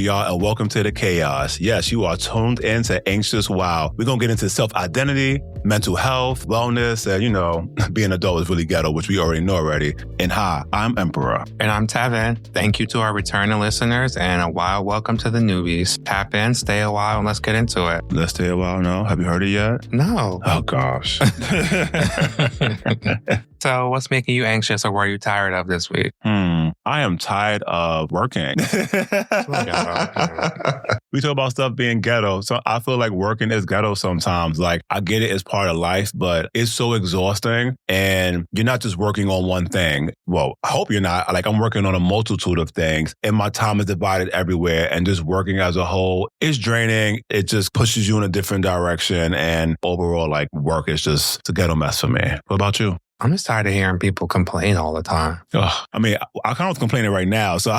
y'all, and welcome to the chaos. Yes, you are tuned into Anxious Wow. We're going to get into self-identity, mental health, wellness, and, being an adult is really ghetto, which we already know already. And hi, I'm Emperor. And I'm Tevin. Thank you to our returning listeners and a wild welcome to the newbies. Tap in, stay a while, and let's get into it. Let's stay a while, no? Have you heard it yet? No. Oh, gosh. So what's making you anxious or what are you tired of this week? I am tired of working. We talk about stuff being ghetto. So I feel like working is ghetto sometimes. Like, I get it as part of life, but it's so exhausting. And you're not just working on one thing. Well, I hope you're not. Like, I'm working on a multitude of things and my time is divided everywhere. And just working as a whole is draining. It just pushes you in a different direction. And overall, like, work is just a ghetto mess for me. What about you? I'm just tired of hearing people complain all the time. I mean, I kind of complaining right now. So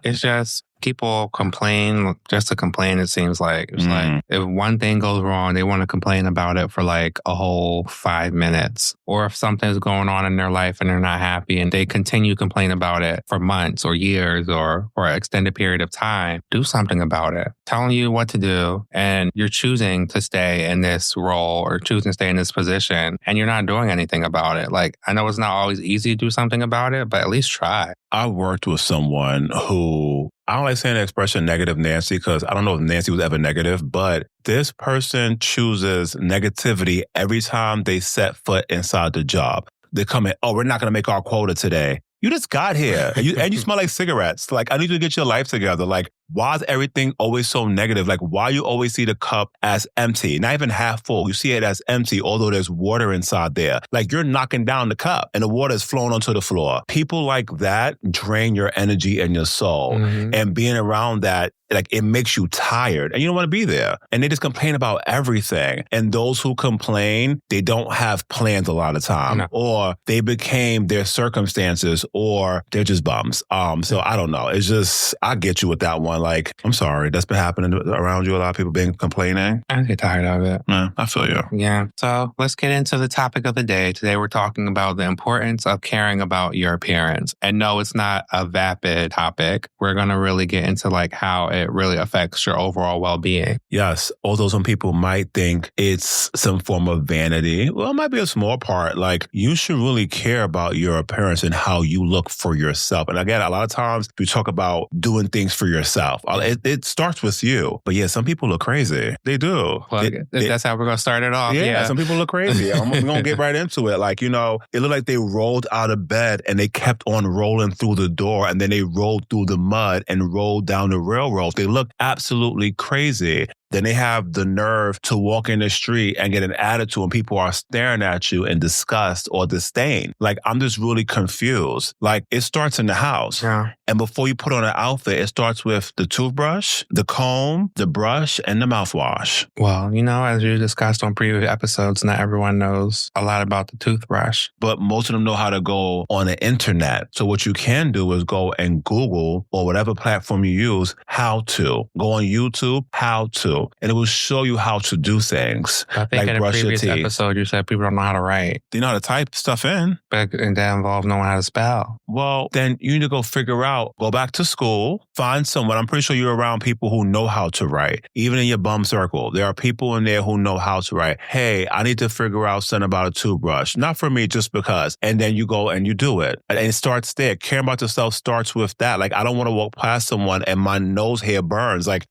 it's just people complain just to complain. It seems like it's like if one thing goes wrong, they want to complain about it for like a whole 5 minutes. Or if something's going on in their life and they're not happy and they continue to complain about it for months or years or an extended period of time, do something about it. Telling you what to do and you're choosing to stay in this role or choosing to stay in this position and you're not doing anything about it. Like, I know it's not always easy to do something about it, but at least try. I worked with someone who, I don't like saying the expression negative Nancy because I don't know if Nancy was ever negative, but this person chooses negativity every time they set foot inside the job. They come in, oh, we're not going to make our quota today. You just got here and you smell like cigarettes. Like, I need you to get your life together. Like, why is everything always so negative? Like, why you always see the cup as empty, not even half full. You see it as empty, although there's water inside there. Like, you're knocking down the cup and the water is flowing onto the floor. People like that drain your energy and your soul. And being around that, like, it makes you tired and you don't want to be there. And they just complain about everything. And those who complain, they don't have plans a lot of time, or they became their circumstances, or they're just bums. So I don't know. It's just, I get you with that one. Like, I'm sorry, that's been happening around you. A lot of people been complaining. I get tired of it. Yeah, I feel you. Yeah. So let's get into the topic of the day. Today, we're talking about the importance of caring about your appearance. And no, it's not a vapid topic. We're going to really get into like how it really affects your overall well-being. Yes. Although some people might think it's some form of vanity. Well, it might be a small part. Like, you should really care about your appearance and how you look for yourself. And again, a lot of times we talk about doing things for yourself. It starts with you. But yeah, some people look crazy. They do. Well, that's how we're going to start it off. Yeah, some people look crazy. We're going to get right into it. Like, it looked like they rolled out of bed and they kept on rolling through the door and then they rolled through the mud and rolled down the railroad. They look absolutely crazy. Then they have the nerve to walk in the street and get an attitude and people are staring at you in disgust or disdain. Like, I'm just really confused. Like, it starts in the house. Yeah. And before you put on an outfit, it starts with the toothbrush, the comb, the brush, and the mouthwash. Well, as you discussed on previous episodes, not everyone knows a lot about the toothbrush. But most of them know how to go on the internet. So what you can do is go and Google or whatever platform you use, how to. Go on YouTube, how to. And it will show you how to do things. I think in a previous episode, you said people don't know how to write. They know how to type stuff in. But that involves knowing how to spell. Well, then you need to go figure out, go back to school, find someone. I'm pretty sure you're around people who know how to write. Even in your bum circle, there are people in there who know how to write. Hey, I need to figure out something about a toothbrush. Not for me, just because. And then you go and you do it. And it starts there. Caring about yourself starts with that. Like, I don't want to walk past someone and my nose hair burns. Like,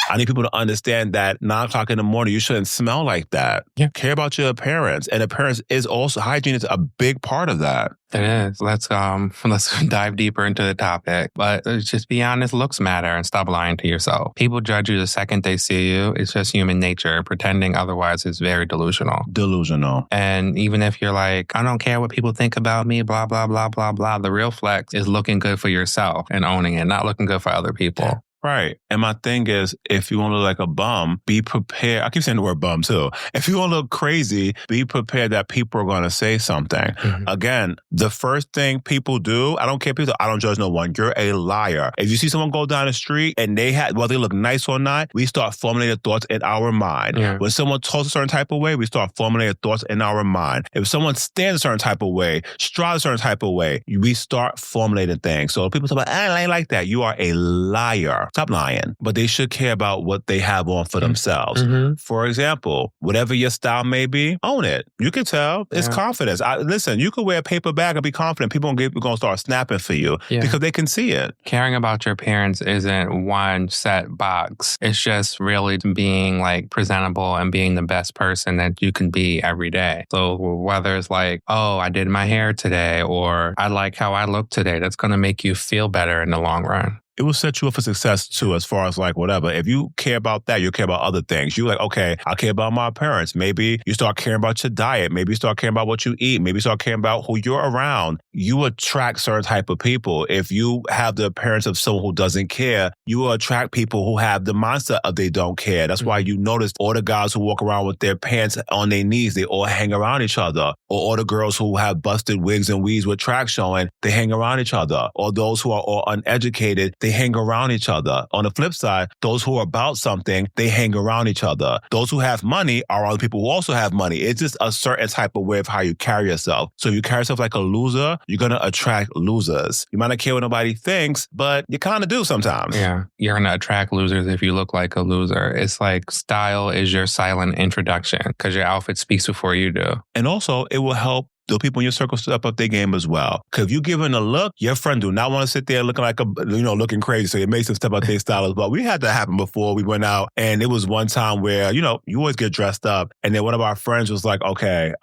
I need people to understand that 9 o'clock in the morning, you shouldn't smell like that. Yeah. Care about your appearance. And appearance is also, hygiene is a big part of that. It is. Let's dive deeper into the topic. But just be honest, looks matter and stop lying to yourself. People judge you the second they see you. It's just human nature. Pretending otherwise is very delusional. And even if you're like, I don't care what people think about me, blah, blah, blah, blah, blah. The real flex is looking good for yourself and owning it, not looking good for other people. Right. And my thing is, if you want to look like a bum, be prepared. I keep saying the word bum too. If you want to look crazy, be prepared that people are going to say something. Mm-hmm. Again, the first thing people do, I don't care people, I don't judge no one. You're a liar. If you see someone go down the street and whether they look nice or not, we start formulating thoughts in our mind. Yeah. When someone talks a certain type of way, we start formulating thoughts in our mind. If someone stands a certain type of way, strides a certain type of way, we start formulating things. So people talk about, I ain't like that. You are a liar. Stop lying. But they should care about what they have on for themselves. Mm-hmm. For example, whatever your style may be, own it. You can tell. It's confidence. Listen, you could wear a paper bag and be confident. People are going to start snapping for you because they can see it. Caring about your appearance isn't one set box. It's just really being like presentable and being the best person that you can be every day. So whether it's like, oh, I did my hair today, or I like how I look today, that's going to make you feel better in the long run. It will set you up for success too, as far as like whatever. If you care about that, you care about other things. You're like, okay, I care about my appearance. Maybe you start caring about your diet. Maybe you start caring about what you eat. Maybe you start caring about who you're around. You attract certain type of people. If you have the appearance of someone who doesn't care, you will attract people who have the mindset of they don't care. That's why you notice all the guys who walk around with their pants on their knees, they all hang around each other. Or all the girls who have busted wigs and weaves with tracks showing, they hang around each other. Or those who are all uneducated, they hang around each other. On the flip side, those who are about something, they hang around each other. Those who have money are other people who also have money. It's just a certain type of way of how you carry yourself. So if you carry yourself like a loser, you're going to attract losers. You might not care what nobody thinks, but you kind of do sometimes. Yeah. You're going to attract losers if you look like a loser. It's like style is your silent introduction because your outfit speaks before you do. And also, it will help the people in your circle step up their game as well. Because if you give them a look, your friend do not want to sit there looking like looking crazy. So it makes them step up their style as well. We had that happen before. We went out and it was one time where, you always get dressed up. And then one of our friends was like, okay,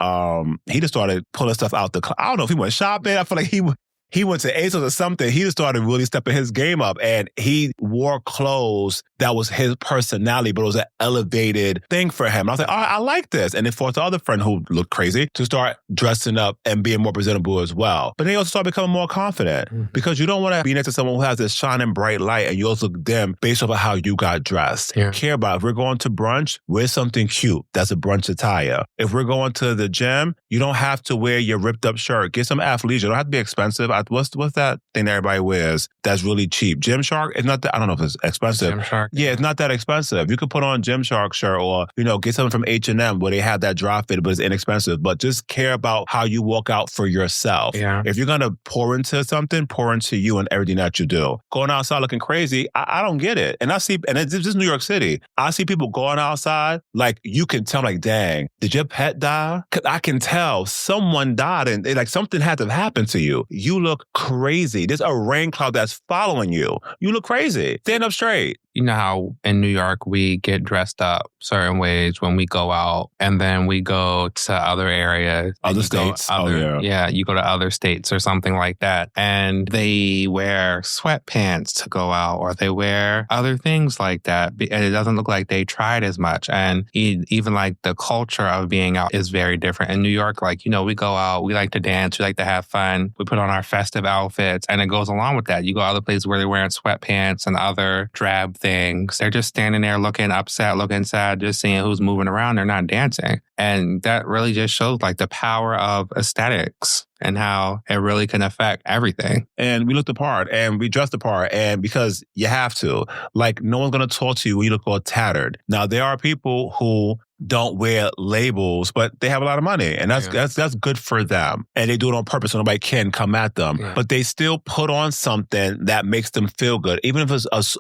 he just started pulling stuff out I don't know if he went shopping. I feel like he went to ASOS or something. He just started really stepping his game up and he wore clothes that was his personality, but it was an elevated thing for him. And I was like, all right, I like this. And it forced the other friend who looked crazy to start dressing up and being more presentable as well. But then he also started becoming more confident because you don't want to be next to someone who has this shining bright light and you also look dim based off of how you got dressed. Yeah. Care about if we're going to brunch, wear something cute. That's a brunch attire. If we're going to the gym, you don't have to wear your ripped up shirt. Get some athleisure. It don't have to be expensive. What's that thing that everybody wears that's really cheap? Gymshark? It's not that, I don't know if it's expensive. Gymshark? Yeah, it's not that expensive. You could put on Gymshark shirt or, get something from H&M where they have that dry fit, but it's inexpensive. But just care about how you walk out for yourself. Yeah. If you're going to pour into something, pour into you and everything that you do. Going outside looking crazy, I don't get it. And it's just New York City. I see people going outside, like you can tell, like, dang, did your pet die? Because I can tell someone died and like something had to happen to you. You look crazy. There's a rain cloud that's following you. You look crazy. Stand up straight. You know how in New York we get dressed up certain ways when we go out and then we go to other areas. Other states. You go to other states or something like that. And they wear sweatpants to go out or they wear other things like that. And it doesn't look like they tried as much. And even like the culture of being out is very different. In New York, like, we go out, we like to dance, we like to have fun. We put on our festive outfits and it goes along with that. You go other places where they're wearing sweatpants and other drab things. They're just standing there looking upset, looking sad, just seeing who's moving around. They're not dancing. And that really just shows like the power of aesthetics and how it really can affect everything. And we looked the part and we dressed the part, and because you have to, like, no one's going to talk to you when you look all tattered. Now, there are people who don't wear labels, but they have a lot of money, and that's good for them. And they do it on purpose so nobody can come at them. Yeah. But they still put on something that makes them feel good, even if it's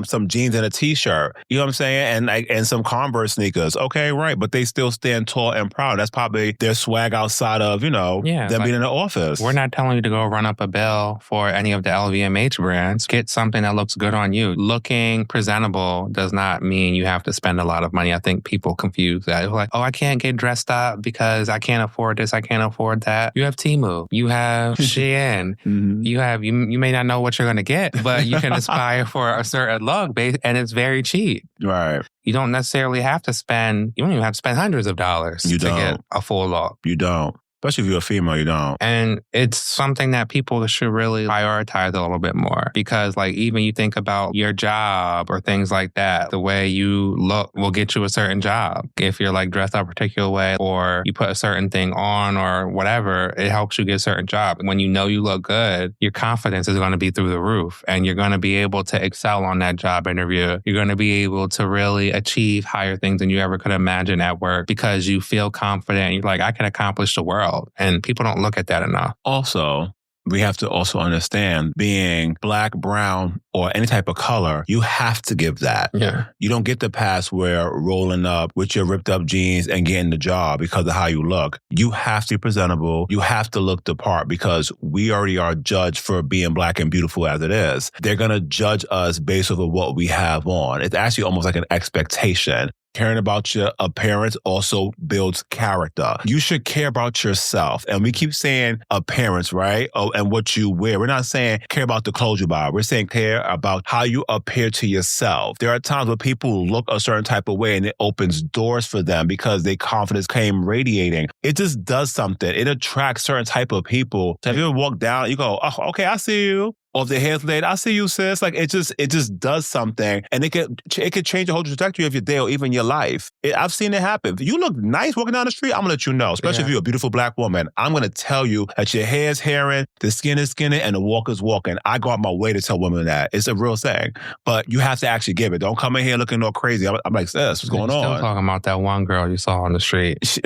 some jeans and a t-shirt. You know what I'm saying? And some Converse sneakers. Okay, right. But they still stand tall and proud. That's probably their swag outside of them being in the office. We're not telling you to go run up a bill for any of the LVMH brands. Get something that looks good on you. Looking presentable does not mean you have to spend a lot of money. I think people confused that. It's like, oh, I can't get dressed up because I can't afford this, I can't afford that. You have Temu, you have Shein, you may not know what you're going to get, but you can aspire for a certain look, and it's very cheap. Right. You don't necessarily have to spend, you don't even have to spend hundreds of dollars to get a full look. You don't. Especially if you're a female, you don't. And it's something that people should really prioritize a little bit more, because like even you think about your job or things like that, the way you look will get you a certain job. If you're like dressed up a particular way or you put a certain thing on or whatever, it helps you get a certain job. When you know you look good, your confidence is going to be through the roof and you're going to be able to excel on that job interview. You're going to be able to really achieve higher things than you ever could imagine at work because you feel confident. You're like, I can accomplish the world. And people don't look at that enough. Also, we have to also understand being black, brown, or any type of color, you have to give that. Yeah. You don't get the pass where rolling up with your ripped up jeans and getting the job because of how you look. You have to be presentable. You have to look the part because we already are judged for being black and beautiful as it is. They're going to judge us based off of what we have on. It's actually almost like an expectation. Caring about your appearance also builds character. You should care about yourself. And we keep saying appearance, right? Oh, and what you wear. We're not saying care about the clothes you buy. We're saying care about how you appear to yourself. There are times where people look a certain type of way and it opens doors for them because their confidence came radiating. It just does something. It attracts certain type of people. So if you ever walk down, you go, oh, okay, I see you. Or if their hair's laid, I see you, sis. Like it just does something, and it could change the whole trajectory of your day or even your life. I've seen it happen. If you look nice walking down the street, I'm gonna let you know. Especially if you're a beautiful black woman, I'm gonna tell you that your hair's hairing, the skin is skinning, and the walk is walking. I go out my way to tell women that it's a real thing, but you have to actually give it. Don't come in here looking all crazy. I'm like, sis, what's going on? Still talking about that one girl you saw on the street.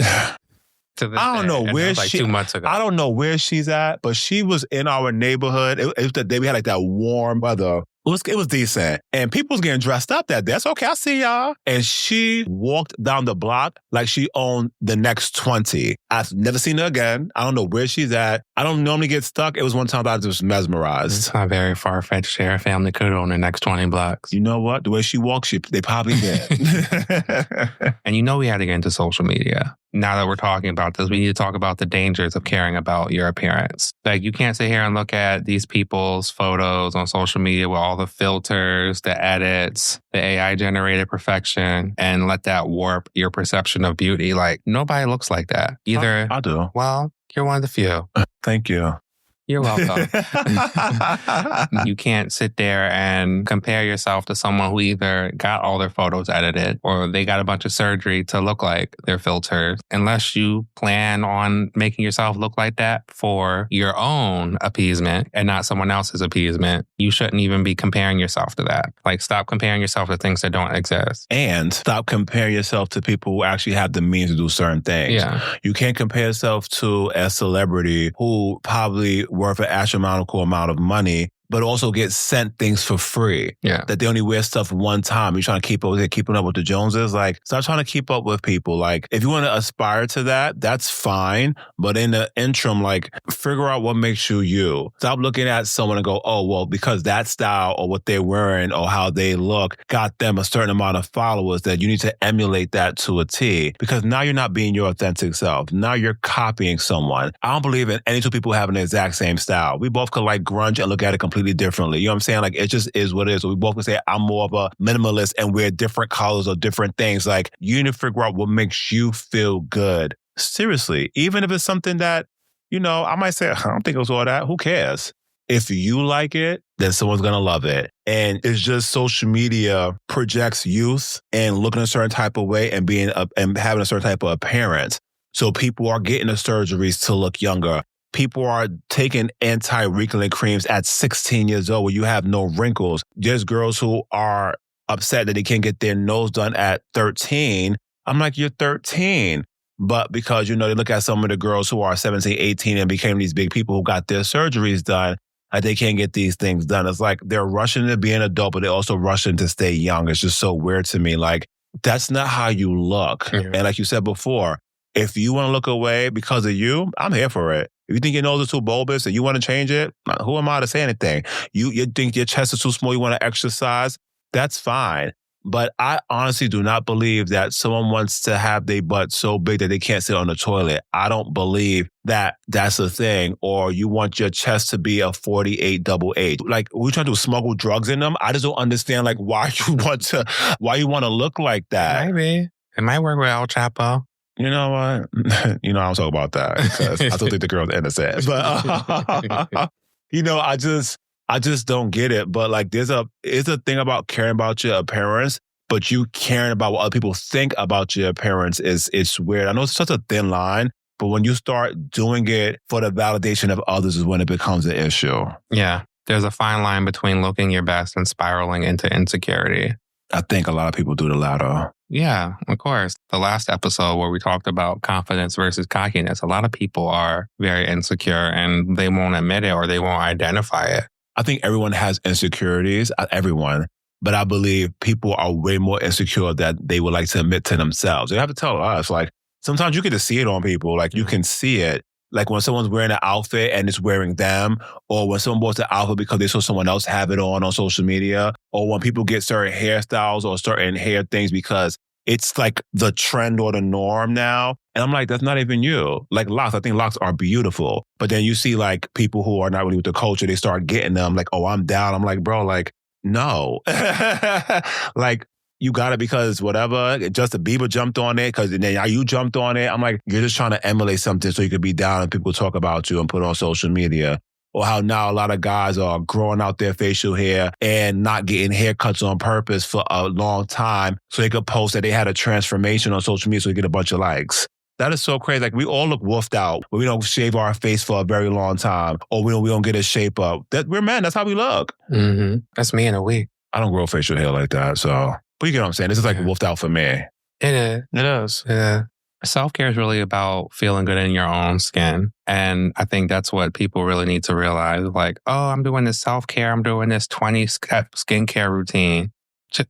I don't know where like 2 months ago. I don't know where she's at, but she was in our neighborhood. It was the day we had like that warm weather. It was decent. And people was getting dressed up that day. That's okay, I see y'all. And she walked down the block like she owned the next 20. I've never seen her again. I don't know where she's at. I don't normally get stuck. It was one time I was just mesmerized. It's not very far-fetched. Her family could own the next 20 blocks. You know what? The way she walked, they probably did. And you know we had to get into social media. Now that we're talking about this, we need to talk about the dangers of caring about your appearance. Like, you can't sit here and look at these people's photos on social media with all the filters, the edits, the AI-generated perfection, and let that warp your perception of beauty. Like, nobody looks like that. Either... I do. Well, you're one of the few. Thank you. You're welcome. You can't sit there and compare yourself to someone who either got all their photos edited or they got a bunch of surgery to look like their filters. Unless you plan on making yourself look like that for your own appeasement and not someone else's appeasement, you shouldn't even be comparing yourself to that. Like, stop comparing yourself to things that don't exist. And stop comparing yourself to people who actually have the means to do certain things. Yeah. You can't compare yourself to a celebrity who probably worth an astronomical amount of money, but also get sent things for free. Yeah. That they only wear stuff one time. You're trying to keeping up with the Joneses. Like, stop trying to keep up with people. Like, if you want to aspire to that, that's fine. But in the interim, like, figure out what makes you you. Stop looking at someone and go, oh, well, because that style or what they're wearing or how they look got them a certain amount of followers, that you need to emulate that to a T. Because now you're not being your authentic self. Now you're copying someone. I don't believe in any two people having the exact same style. We both could like grunge and look at it completely differently. You know what I'm saying? Like, it just is what it is. So we both can say I'm more of a minimalist and wear different colors or different things. Like, you need to figure out what makes you feel good. Seriously, even if it's something that, you know, I might say, I don't think it was all that. Who cares? If you like it, then someone's going to love it. And it's just social media projects youth and looking a certain type of way and and having a certain type of appearance. So people are getting the surgeries to look younger. People are taking anti-wrinkling creams at 16 years old where you have no wrinkles. There's girls who are upset that they can't get their nose done at 13. I'm like, you're 13. But because, you know, they look at some of the girls who are 17, 18 and became these big people who got their surgeries done, like they can't get these things done. It's like they're rushing to be an adult, but they're also rushing to stay young. It's just so weird to me. Like, that's not how you look. Yeah. And like you said before, if you want to look away because of you, I'm here for it. If you think your nose is too bulbous and you want to change it, who am I to say anything? You think your chest is too small, you want to exercise, that's fine. But I honestly do not believe that someone wants to have their butt so big that they can't sit on the toilet. I don't believe that that's a thing. Or you want your chest to be a 48 double H. Like, we're trying to smuggle drugs in them. I just don't understand, like, why you want to look like that. Maybe. It might work with El Chapo. You know what? I don't talk about that because I still think the girl's innocent. But I just don't get it. But like, it's a thing about caring about your appearance, but you caring about what other people think about your appearance it's weird. I know it's such a thin line, but when you start doing it for the validation of others is when it becomes an issue. Yeah, there's a fine line between looking your best and spiraling into insecurity. I think a lot of people do the latter. Yeah, of course. The last episode where we talked about confidence versus cockiness, a lot of people are very insecure and they won't admit it or they won't identify it. I think everyone has insecurities, everyone, but I believe people are way more insecure that they would like to admit to themselves. They have to tell us, like, sometimes you get to see it on people. Like, you can see it. Like when someone's wearing an outfit and it's wearing them, or when someone bought the outfit because they saw someone else have it on social media, or when people get certain hairstyles or certain hair things because it's like the trend or the norm now. And I'm like, that's not even you. Like locks, I think locks are beautiful. But then you see like people who are not really with the culture, they start getting them like, oh, I'm down. I'm like, bro, like, no. Like, you got it because whatever, Justin Bieber jumped on it because then you jumped on it. I'm like, you're just trying to emulate something so you could be down and people talk about you and put it on social media. Or how now a lot of guys are growing out their facial hair and not getting haircuts on purpose for a long time so they could post that they had a transformation on social media so they get a bunch of likes. That is so crazy. Like, we all look woofed out when we don't shave our face for a very long time or we don't get a shape up. We're men. That's how we look. Mm-hmm. That's me in a week. I don't grow facial hair like that, so... But you get what I'm saying? This is like woofed out for me. It is. It is. Yeah. Self-care is really about feeling good in your own skin. And I think that's what people really need to realize. Like, oh, I'm doing this self-care. I'm doing this 20-step skincare routine.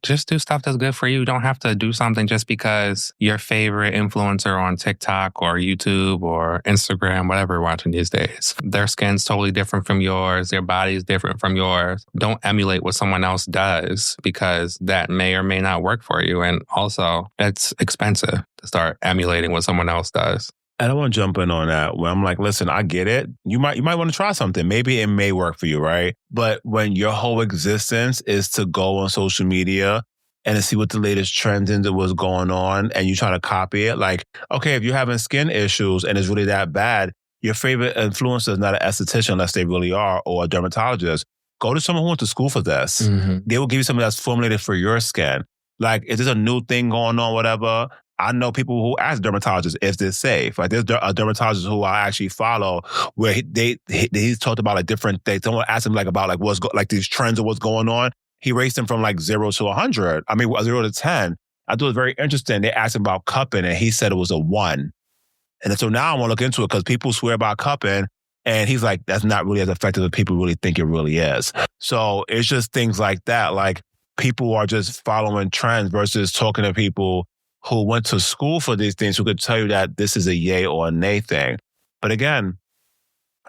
Just do stuff that's good for you. You don't have to do something just because your favorite influencer on TikTok or YouTube or Instagram, whatever you're watching these days. Their skin's totally different from yours. Their body's different from yours. Don't emulate what someone else does because that may or may not work for you. And also, it's expensive to start emulating what someone else does. And I want to jump in on that where I'm like, listen, I get it. You might want to try something. Maybe it may work for you, right? But when your whole existence is to go on social media and to see what the latest trends into what's going on and you try to copy it, like, okay, if you're having skin issues and it's really that bad, your favorite influencer is not an esthetician unless they really are or a dermatologist. Go to someone who went to school for this. Mm-hmm. They will give you something that's formulated for your skin. Like, is this a new thing going on, whatever? I know people who ask dermatologists if they're safe. Like, there's a dermatologist who I actually follow where he's talked about like different things. Someone asked him like about like like these trends of what's going on. He rates them from like 0 to 100. I mean, 0 to 10. I thought it was very interesting. They asked him about cupping and he said it was a 1. And so now I want to look into it because people swear by cupping and he's like, that's not really as effective as people really think it really is. So it's just things like that. Like, people are just following trends versus talking to people who went to school for these things, who could tell you that this is a yay or a nay thing. But again,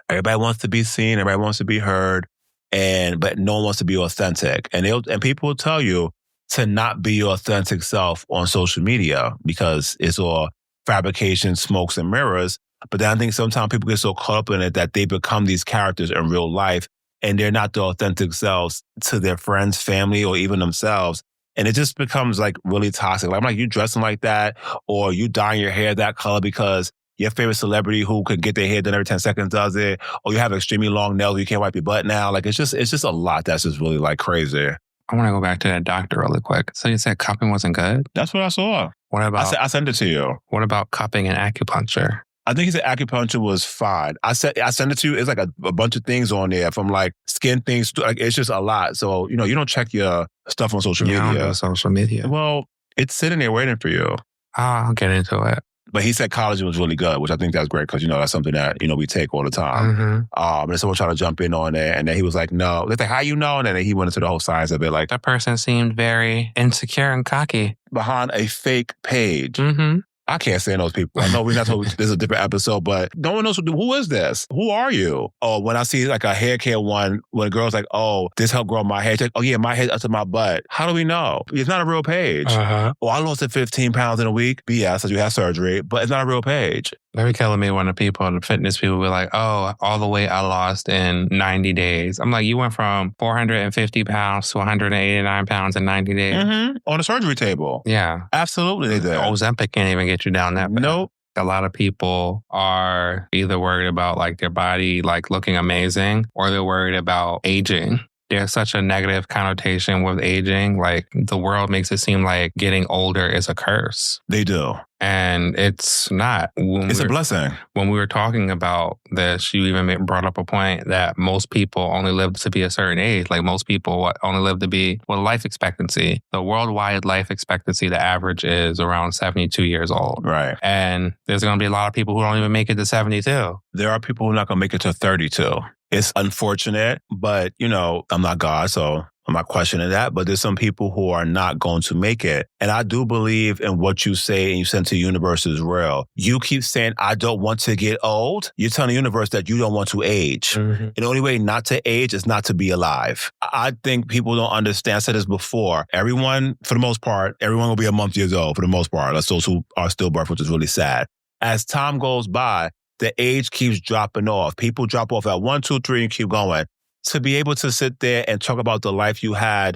everybody wants to be seen, everybody wants to be heard, but no one wants to be authentic. And people will tell you to not be your authentic self on social media because it's all fabrication, smokes, and mirrors. But then I think sometimes people get so caught up in it that they become these characters in real life and they're not the authentic selves to their friends, family, or even themselves. And it just becomes like really toxic. Like, I'm like, you dressing like that or you dyeing your hair that color because your favorite celebrity who could get their hair done every 10 seconds does it, or you have extremely long nails, you can't wipe your butt now. Like, it's just a lot that's just really like crazy. I want to go back to that doctor really quick. So you said cupping wasn't good? That's what I saw. What about... I sent it to you. What about cupping and acupuncture? I think he said acupuncture was fine. I sent it to you. It's like a bunch of things on there from like skin things. Like, it's just a lot. So, you don't check your stuff on social media. I don't do social media. Well, it's sitting there waiting for you. I'll get into it. But he said collagen was really good, which I think that's great because, that's something that, we take all the time. Mm-hmm. And someone tried to jump in on there and then he was like, no. They're like, how you know? And then he went into the whole science of it. Like, that person seemed very insecure and cocky. Behind a fake page. Mm-hmm. I can't stand those people. I know we're not told this is a different episode, but no one knows who is this? Who are you? Oh, when I see like a hair care one, when a girl's like, oh, this helped grow my hair. It's like, oh yeah, my hair's up to my butt. How do we know? It's not a real page. Uh-huh. Oh, I lost 15 pounds in a week. BS, so you had surgery, but it's not a real page. Very killing me when the fitness people were like, oh, all the weight I lost in 90 days. I'm like, you went from 450 pounds to 189 pounds in 90 days. Mm-hmm. On the surgery table. Yeah. Absolutely they did. Ozempic can't even get you down that bad. Nope. A lot of people are either worried about like their body like looking amazing or they're worried about aging. There's such a negative connotation with aging. Like the world makes it seem like getting older is a curse. They do. And it's not. It's a blessing. When we were talking about this, you even brought up a point that most people only live to be a certain age. Like most people only live to be, life expectancy. The worldwide life expectancy, the average is around 72 years old. Right. And there's going to be a lot of people who don't even make it to 72. There are people who are not going to make it to 32. It's unfortunate, but, I'm not God, so I'm not questioning that. But there's some people who are not going to make it. And I do believe in what you say and you send to the universe is real. You keep saying, I don't want to get old. You're telling the universe that you don't want to age. Mm-hmm. And the only way not to age is not to be alive. I think people don't understand. I said this before. Everyone, for the most part, everyone will be a month years old for the most part. That's those who are stillbirth, which is really sad. As time goes by, the age keeps dropping off. People drop off at 1, 2, 3 and keep going. To be able to sit there and talk about the life you had,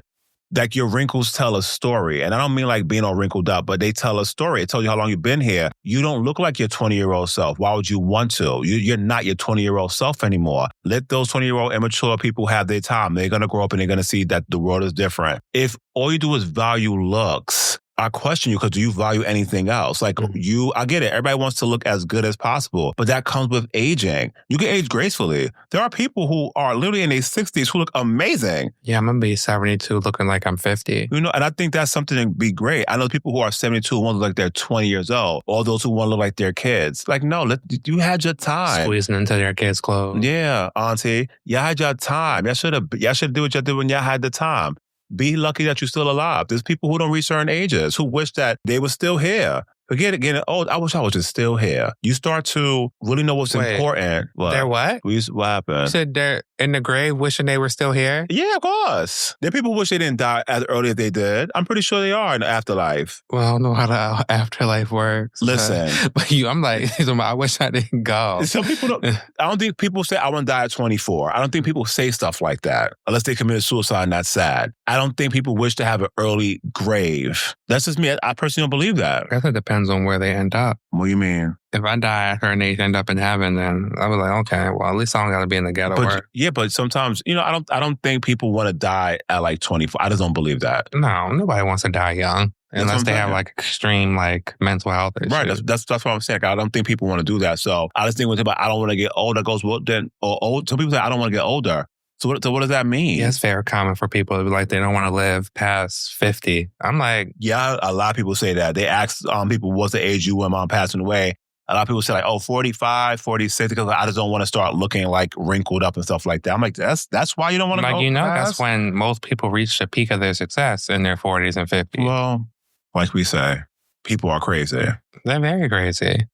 like your wrinkles tell a story. And I don't mean like being all wrinkled up, but they tell a story. It tells you how long you've been here. You don't look like your 20-year-old self. Why would you want to? You're not your 20-year-old self anymore. Let those 20-year-old immature people have their time. They're going to grow up and they're going to see that the world is different. If all you do is value looks, I question you because do you value anything else? Like I get it. Everybody wants to look as good as possible, but that comes with aging. You can age gracefully. There are people who are literally in their 60s who look amazing. Yeah, I'm going to be 72 looking like I'm 50. And I think that's something to be great. I know people who are 72 who want to look like they're 20 years old, or those who want to look like their kids. Like, no, you had your time. Squeezing into their kids' clothes. Yeah, auntie. Y'all had your time. Y'all should do what y'all did when y'all had the time. Be lucky that you're still alive. There's people who don't reach certain ages, who wish that they were still here. Forget it, getting old. I wish I was just still here. You start to really know what's important. They're what? What happened? You said they're in the grave wishing they were still here? Yeah, of course. There are people who wish they didn't die as early as they did. I'm pretty sure they are in the afterlife. Well, I don't know how the afterlife works. Listen. But I'm like, I wish I didn't go. Some people don't. I don't think people say, I want to die at 24. I don't think people say stuff like that unless they committed suicide and that's sad. I don't think people wish to have an early grave. That's just me. I personally don't believe that. I guess it depends on where they end up. What do you mean? If I die at her and they end up in heaven, then I was like, okay, well, at least I don't got to be in the ghetto. Yeah, but sometimes, I don't think people want to die at like 24. I just don't believe that. No, nobody wants to die young. Unless they have like extreme like mental health issues. Right. That's what I'm saying. I don't think people want to do that. So I just think when I don't want to get old, that goes, well, then, or old. Some people say, I don't want to get older. So what does that mean? Yeah, it's very common for people to be like, they don't want to live past 50. I'm like... Yeah, a lot of people say that. They ask people, what's the age you when I'm passing away? A lot of people say like, 45, 46, because I just don't want to start looking like wrinkled up and stuff like that. I'm like, that's why you don't want to go past? That's when most people reach the peak of their success in their 40s and 50s. Well, like we say, people are crazy. They're very crazy.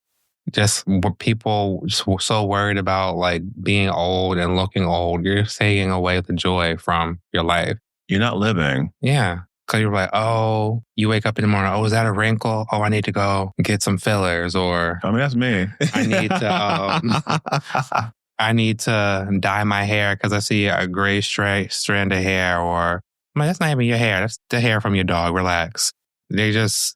Just people so worried about like being old and looking old. You're taking away the joy from your life. You're not living. Yeah. Because you're like, oh, you wake up in the morning. Oh, is that a wrinkle? Oh, I need to go get some fillers. Or I mean, that's me. I need to dye my hair because I see a gray strand of hair. Or that's not even your hair. That's the hair from your dog. Relax. They just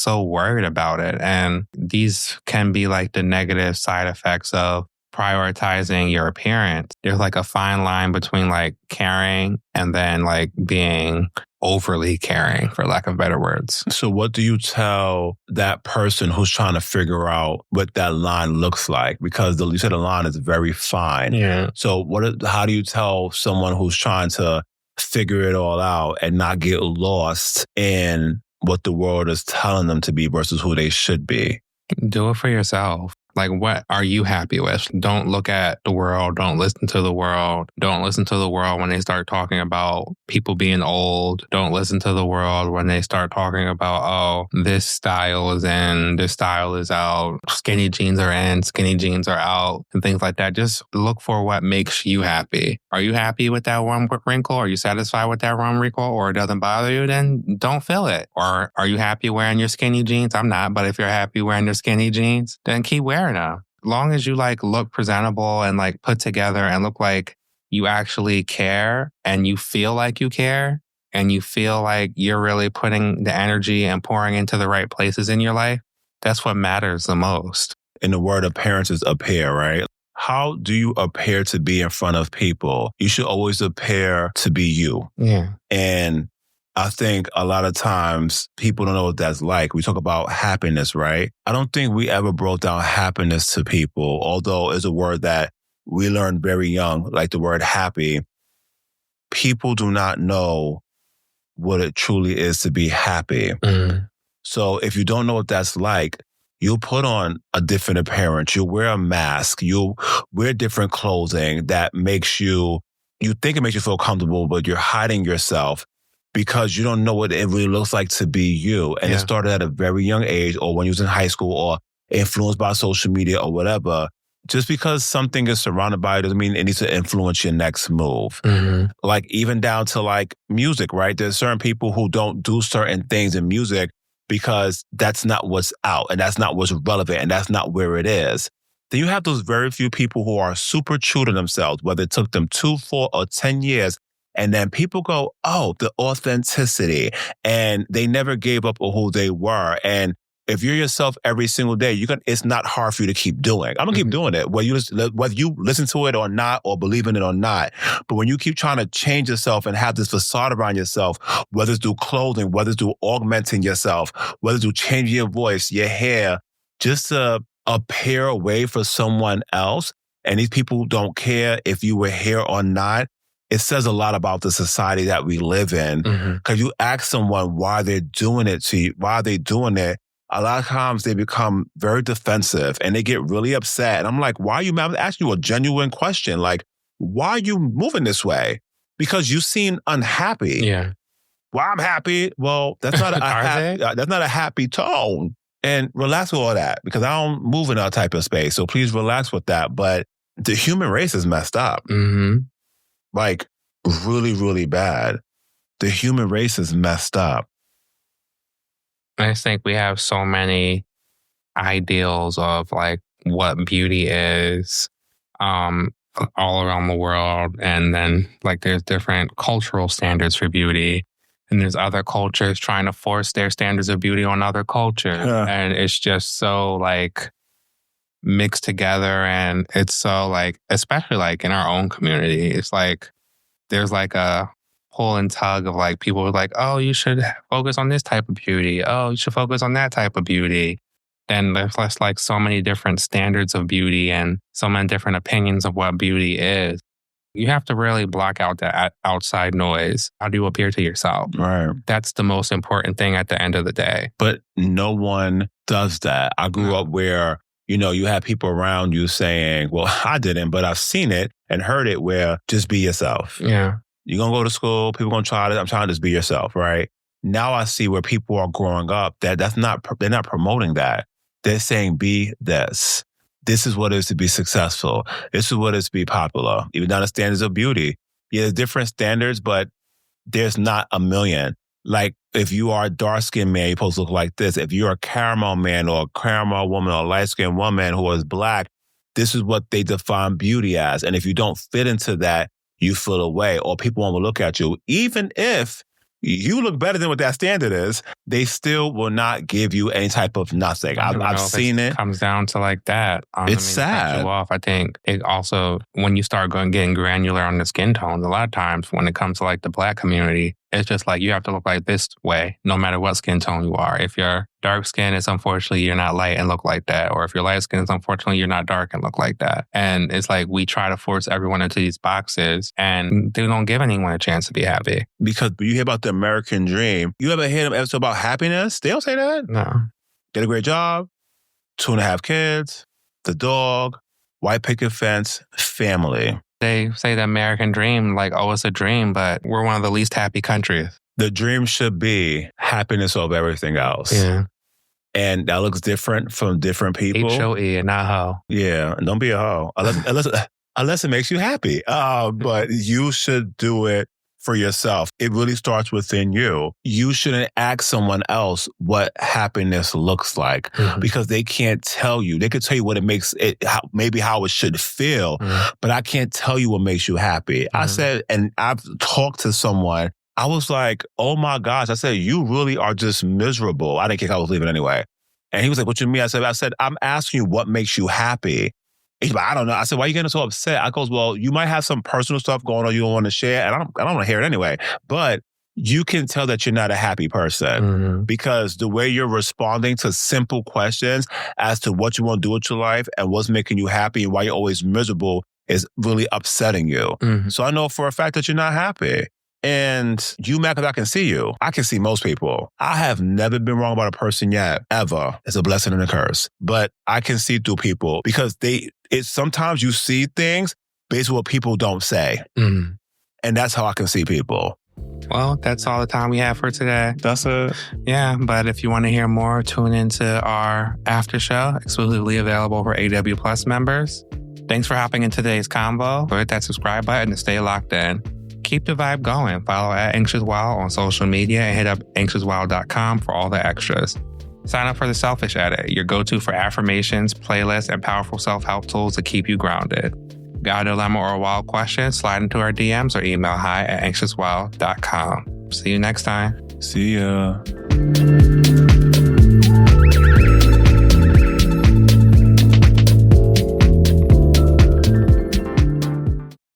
so worried about it. And these can be like the negative side effects of prioritizing your appearance. There's like a fine line between like caring and then like being overly caring, for lack of better words. So what do you tell that person who's trying to figure out what that line looks like? Because you said the line is very fine. Yeah. So how do you tell someone who's trying to figure it all out and not get lost in what the world is telling them to be versus who they should be? Do it for yourself. Like, what are you happy with? Don't look at the world. Don't listen to the world. Don't listen to the world when they start talking about people being old. Don't listen to the world when they start talking about, oh, this style is in, this style is out. Skinny jeans are in, skinny jeans are out, and things like that. Just look for what makes you happy. Are you happy with that one wrinkle? Are you satisfied with that one wrinkle? Or it doesn't bother you? Then don't feel it. Or are you happy wearing your skinny jeans? I'm not. But if you're happy wearing your skinny jeans, then keep wearing fair enough. Long as you like look presentable and like put together and look like you actually care and you feel like you care and you feel like you're really putting the energy and pouring into the right places in your life, that's what matters the most. And the word appearance is appear, right? How do you appear to be in front of people? You should always appear to be you. Yeah. And I think a lot of times people don't know what that's like. We talk about happiness, right? I don't think we ever broke down happiness to people, although it's a word that we learned very young, like the word happy. People do not know what it truly is to be happy. So if you don't know what that's like, you'll put on a different appearance. You'll wear a mask. You'll wear different clothing that makes you think it makes you feel comfortable, but you're hiding yourself because you don't know what it really looks like to be you. And it started at a very young age, or when you was in high school, or influenced by social media or whatever. Just because something is surrounded by it doesn't mean it needs to influence your next move. Like even down to like music, right? There's certain people who don't do certain things in music because that's not what's out and that's not what's relevant and that's not where it is. Then you have those very few people who are super true to themselves, whether it took them 2, 4, or 10 years. And then people go, oh, the authenticity. And they never gave up on who they were. And if you're yourself every single day, it's not hard for you to keep doing. I'm going to keep doing it, whether you listen to it or not, or believe in it or not. But when you keep trying to change yourself and have this facade around yourself, whether it's through clothing, whether it's through augmenting yourself, whether it's through changing your voice, your hair, just to appear away for someone else, and these people don't care if you were here or not, it says a lot about the society that we live in. Because you ask someone why they're doing it to you, why are they doing it? A lot of times they become very defensive and they get really upset. And I'm like, why are you mad? I'm asking you a genuine question. Like, why are you moving this way? Because you seem unhappy. Yeah. Well, I'm happy. Well, that's not that's not a happy tone. And relax with all that, because I don't move in that type of space. So please relax with that. But the human race is messed up. Like really, really bad. The human race is messed up. I just think we have so many ideals of like what beauty is all around the world. And then like there's different cultural standards for beauty. And there's other cultures trying to force their standards of beauty on other cultures. And it's just so like mixed together. And it's so like, especially like in our own community, it's like there's like a pull and tug of like people are like, oh, you should focus on this type of beauty. Oh, you should focus on that type of beauty. And there's less like so many different standards of beauty and so many different opinions of what beauty is. You have to really block out the outside noise. How do you appear to yourself? Right. That's the most important thing at the end of the day. But no one does that. I grew up where, you have people around you saying, well, I didn't, but I've seen it and heard it where just be yourself. Yeah. You're going to go to school, people going to try this. I'm trying to just be yourself, right? Now I see where people are growing up they're not promoting that. They're saying be this. This is what it is to be successful. This is what it is to be popular. Even down to standards of beauty. Yeah, there's different standards, but there's not a million. Like if you are a dark-skinned man, you're supposed to look like this. If you're a caramel man or a caramel woman or a light-skinned woman who is black, this is what they define beauty as. And if you don't fit into that, you feel away or people won't look at you. Even if you look better than what that standard is, they still will not give you any type of nothing. I've seen it. Comes down to like that. It's sad. I think it also, when you start getting granular on the skin tone, a lot of times when it comes to like the Black community, it's just like you have to look like this way, no matter what skin tone you are. If you're dark skinned, it's unfortunately you're not light and look like that. Or if you're light skinned, it's unfortunately you're not dark and look like that. And it's like we try to force everyone into these boxes and they don't give anyone a chance to be happy. Because you hear about the American dream. You ever hear them episode about happiness? They don't say that. No. Get a great job, 2.5 kids, the dog, white picket fence, family. They say the American dream, like, oh, it's a dream, but we're one of the least happy countries. The dream should be happiness over everything else. Yeah. And that looks different from different people. H-O-E and not hoe. Yeah. And don't be a hoe. Unless it makes you happy. But you should do it for yourself. It really starts within you. You shouldn't ask someone else what happiness looks like because they can't tell you. They could tell you what it makes it, maybe how it should feel, but I can't tell you what makes you happy. I said, and I've talked to someone, I was like, oh my gosh. I said, you really are just miserable. I didn't care if I was leaving anyway. And he was like, what you mean? I said, I'm asking you what makes you happy. He's like, I don't know. I said, why are you getting so upset? I goes, well, you might have some personal stuff going on you don't want to share. And I don't want to hear it anyway. But you can tell that you're not a happy person because the way you're responding to simple questions as to what you want to do with your life and what's making you happy and why you're always miserable is really upsetting you. So I know for a fact that you're not happy. And you, Mac, I can see you. I can see most people. I have never been wrong about a person yet, ever. It's a blessing and a curse. But I can see through people because sometimes you see things based on what people don't say. And that's how I can see people. Well, that's all the time we have for today. That's it. Yeah, but if you want to hear more, tune into our after show, exclusively available for AW Plus members. Thanks for hopping in today's combo. Hit that subscribe button to stay locked in. Keep the vibe going. Follow @AnxiousWild on social media and hit up anxiouswild.com for all the extras. Sign up for the Selfish Edit, your go-to for affirmations, playlists, and powerful self-help tools to keep you grounded. Got a dilemma or a wild question? Slide into our DMs or email hi@anxiouswild.com. See you next time. See ya.